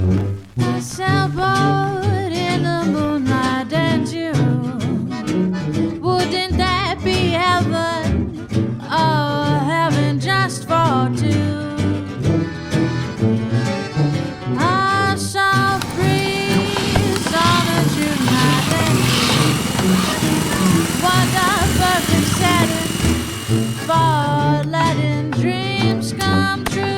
A sailboat in the moonlight and June. Wouldn't that be heaven? Oh, heaven just for two. A soft breeze on a June night and what a perfect setting for letting dreams come true.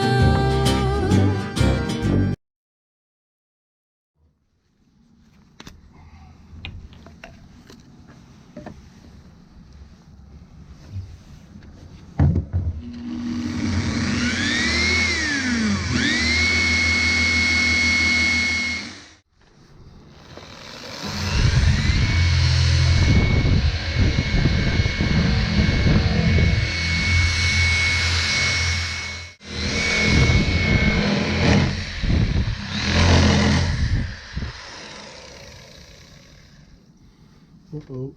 Uh-oh.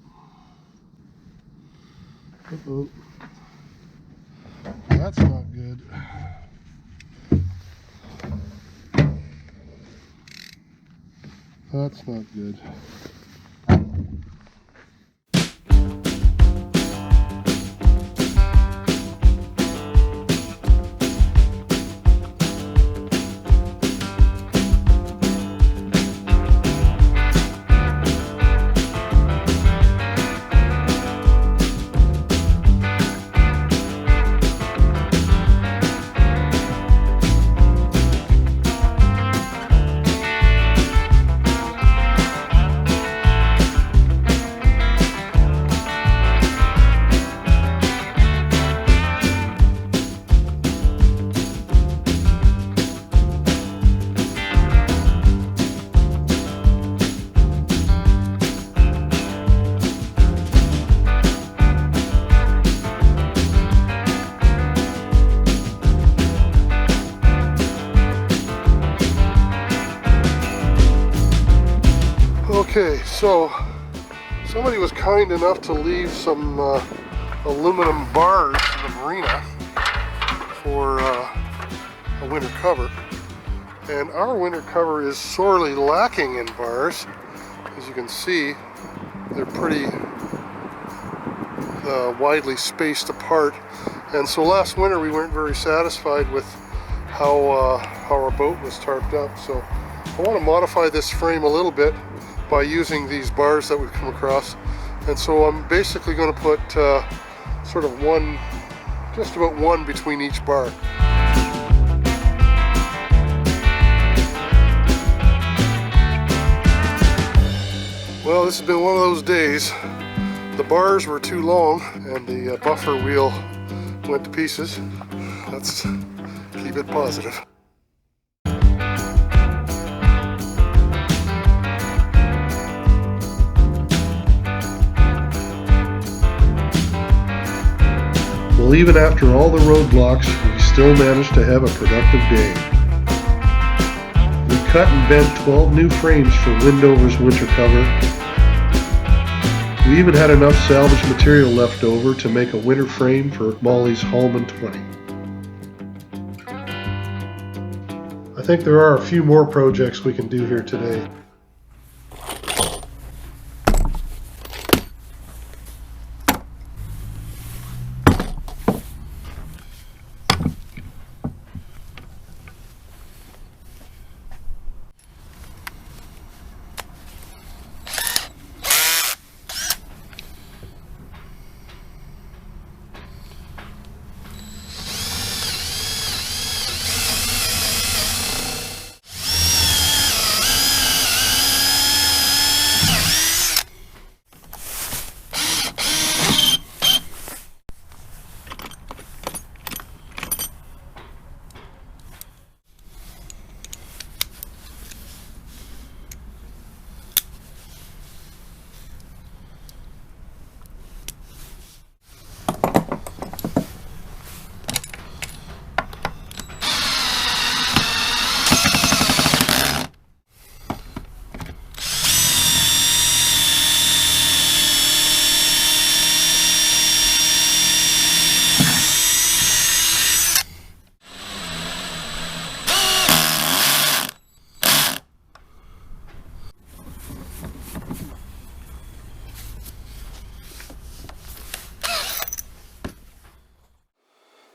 Uh-oh. That's not good. That's not good. Okay, so somebody was kind enough to leave some aluminum bars in the marina for a winter cover. And our winter cover is sorely lacking in bars. As you can see, they're pretty widely spaced apart. And so last winter we weren't very satisfied with how our boat was tarped up. So I want to modify this frame a little bit by using these bars that we've come across. And so I'm basically going to put sort of one, just about one between each bar. Well, this has been one of those days. The bars were too long and the buffer wheel went to pieces. Let's keep it positive. Well, even after all the roadblocks, we still managed to have a productive day. We cut and bent 12 new frames for Windover's winter cover. We even had enough salvage material left over to make a winter frame for Molly's Holman 20. I think there are a few more projects we can do here today.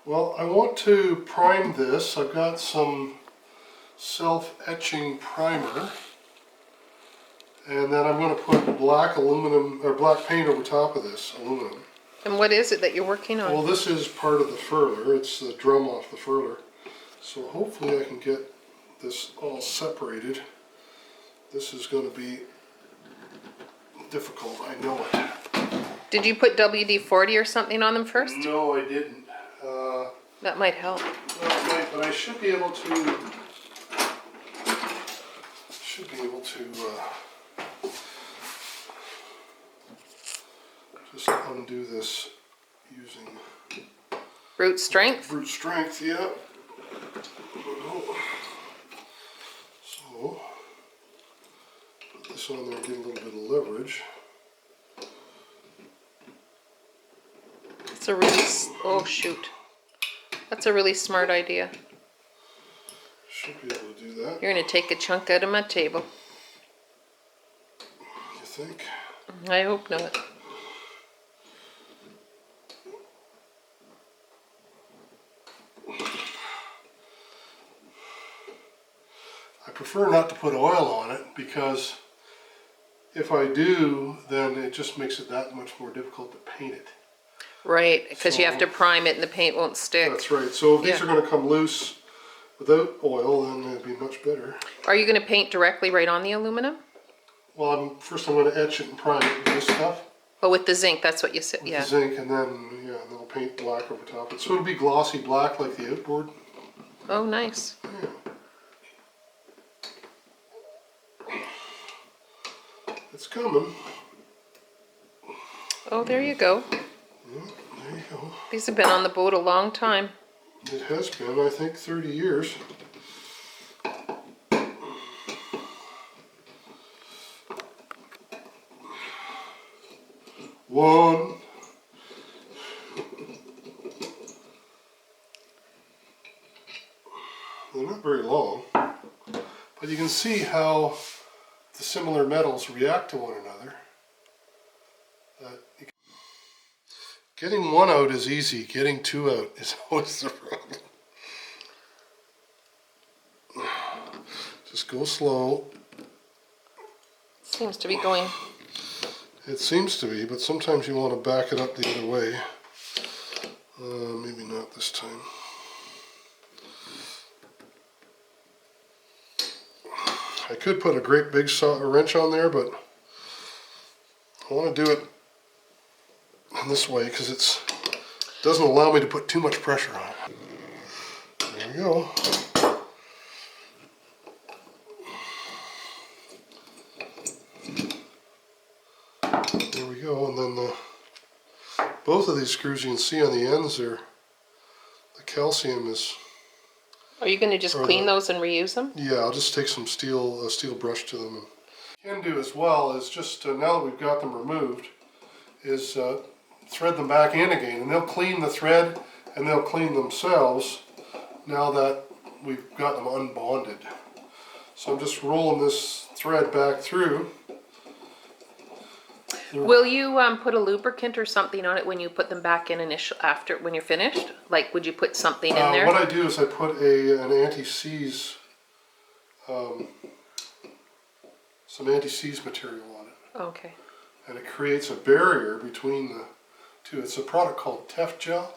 Well, I want to prime this. I've got some self-etching primer, and then I'm going to put black aluminum or black paint over top of this aluminum. And what is it that you're working on? Well, this is part of the furler. It's the drum off the furler. So hopefully I can get this all separated. This is going to be difficult, I know it. Did you put WD-40 or something on them first? No, I didn't. That might help. Well, it might, but I should be able to. Just undo this using Brute strength? brute strength. Yeah. So put this on there, get a little bit of leverage. It's a really, oh shoot. That's a really smart idea. Should be able to do that. You're going to take a chunk out of my table. You think? I hope not. I prefer not to put oil on it because if I do, then it just makes it that much more difficult to paint it. Right, because you So- have to prime it and the paint won't stick. That's right. So if these Yeah. are going to come loose without oil, then it'd be much better. Are you going to paint directly right on the aluminum? Well, first I'm going to etch it and prime it with this stuff, Oh, with the zinc, that's what you said, with yeah. the zinc, and then I'll paint black over top of it. So it'll be glossy black like the outboard. Oh, nice. Yeah. It's coming. Oh, there you go. Yeah, there you go. These have been on the boat a long time. It has been, I think, 30 years. One. They're not very long, but you can see how the similar metals react to one another. Getting one out is easy, getting two out is always the problem. Just go slow. Seems to be going. It seems to be, but sometimes you want to back it up the other way. Maybe not this time. I could put a great big wrench on there, but I want to do it in this way because it doesn't allow me to put too much pressure on it. There we go. There we go, and then both of these screws you can see on the ends there, the calcium is. Are you going to just clean those and reuse them? Yeah, I'll just take some steel brush to them. And can do as well is just now that we've got them removed, is thread them back in again, and they'll clean the thread and they'll clean themselves now that we've got them unbonded. So I'm just rolling this thread back through. Will you put a lubricant or something on it when you put them back in after when you're finished? Like, would you put something in there? What I do is I put an anti-seize, some anti-seize material on it, Okay. and it creates a barrier between the two. It's a product called Tef Gel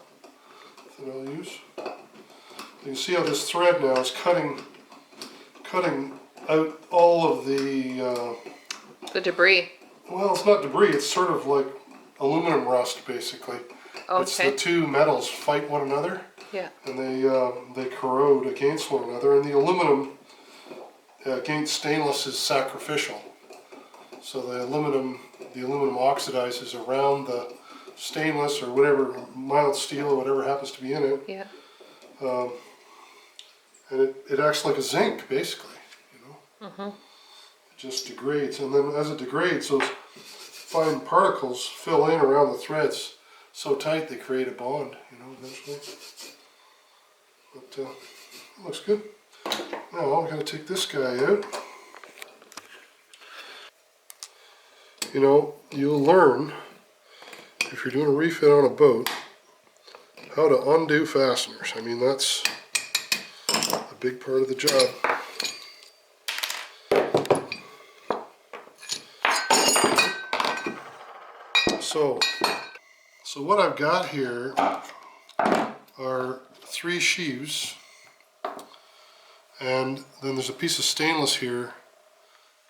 that I'll use. You can see how this thread now is cutting out all of the. The debris. Well, it's not debris. It's sort of like aluminum rust, basically. It's the Okay. two metals fight one another. Yeah. And they corrode against one another, and the aluminum against stainless is sacrificial. So the aluminum oxidizes around the stainless or whatever, mild steel or whatever happens to be in it, Yeah. and it acts like a zinc basically, you know. Mhm. It just degrades, and then as it degrades, those fine particles fill in around the threads so tight they create a bond, you know, eventually. But it looks good. Now I'm going to take this guy out. You know, you'll learn if you're doing a refit on a boat how to undo fasteners. I mean, that's a big part of the job. So what I've got here are 3 sheaves, and then there's a piece of stainless here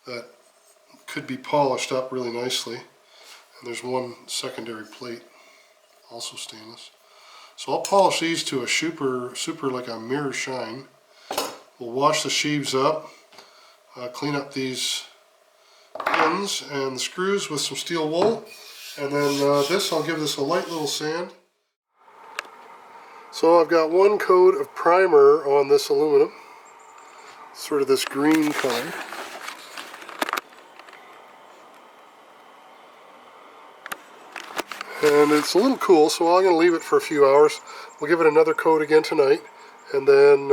that could be polished up really nicely, and there's one secondary plate, also stainless. So I'll polish these to a super like a mirror shine. We'll wash the sheaves up, clean up these pins and the screws with some steel wool, and then I'll give this a light little sand. So I've got 1 coat of primer on this aluminum, sort of this green color. And it's a little cool, so I'm going to leave it for a few hours. We'll give it another coat again tonight, and then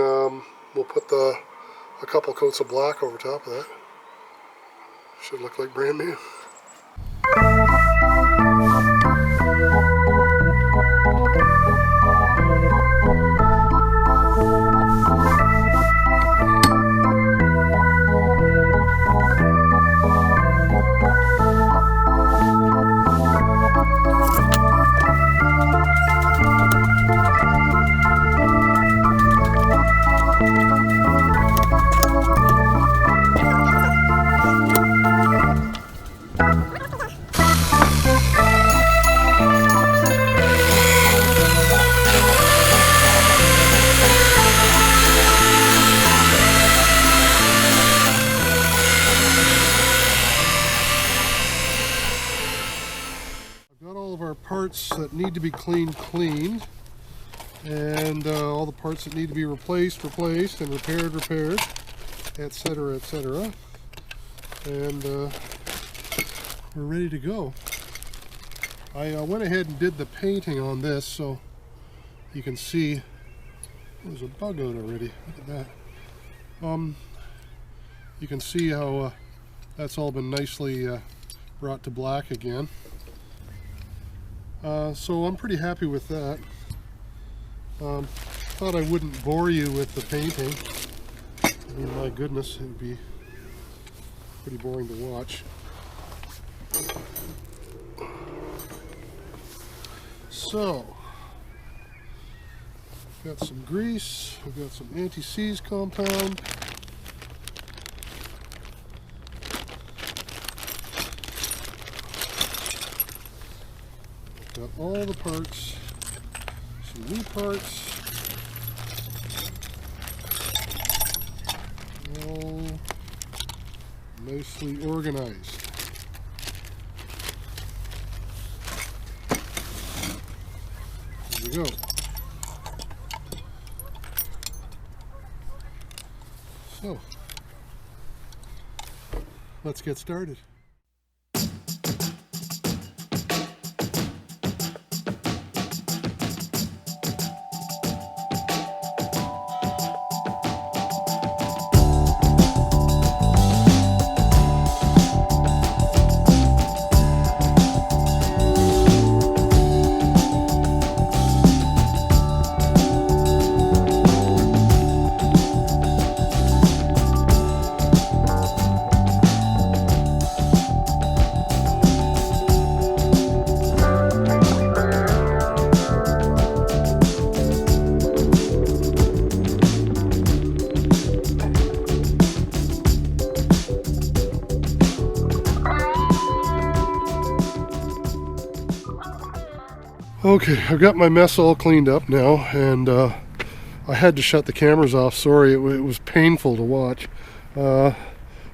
we'll put a couple coats of black over top of that. Should look like brand new. Parts that need to be cleaned, and all the parts that need to be replaced, and repaired, etc., etc. And we're ready to go. I went ahead and did the painting on this, so you can see there's a bug out already. Look at that. You can see how that's all been nicely brought to black again. So I'm pretty happy with that. Thought I wouldn't bore you with the painting. I mean, my goodness, it would be pretty boring to watch. So, got some grease, I've got some anti-seize compound. Got all the parts, some new parts, all nicely organized. There we go. So, let's get started. Okay, I've got my mess all cleaned up now, and I had to shut the cameras off. Sorry, it was painful to watch. I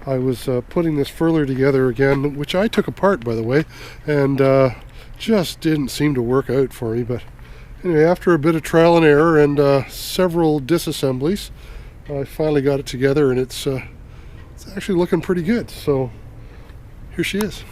was putting this furler together again, which I took apart, by the way, and just didn't seem to work out for me. But anyway, after a bit of trial and error and several disassemblies, I finally got it together, and it's actually looking pretty good. So here she is.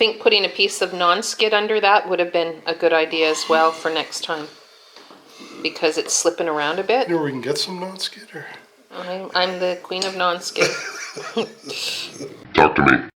think putting a piece of non-skid under that would have been a good idea as well for next time. Because it's slipping around a bit. You know where we can get some non-skid? Or? I'm the queen of non-skid. Talk to me.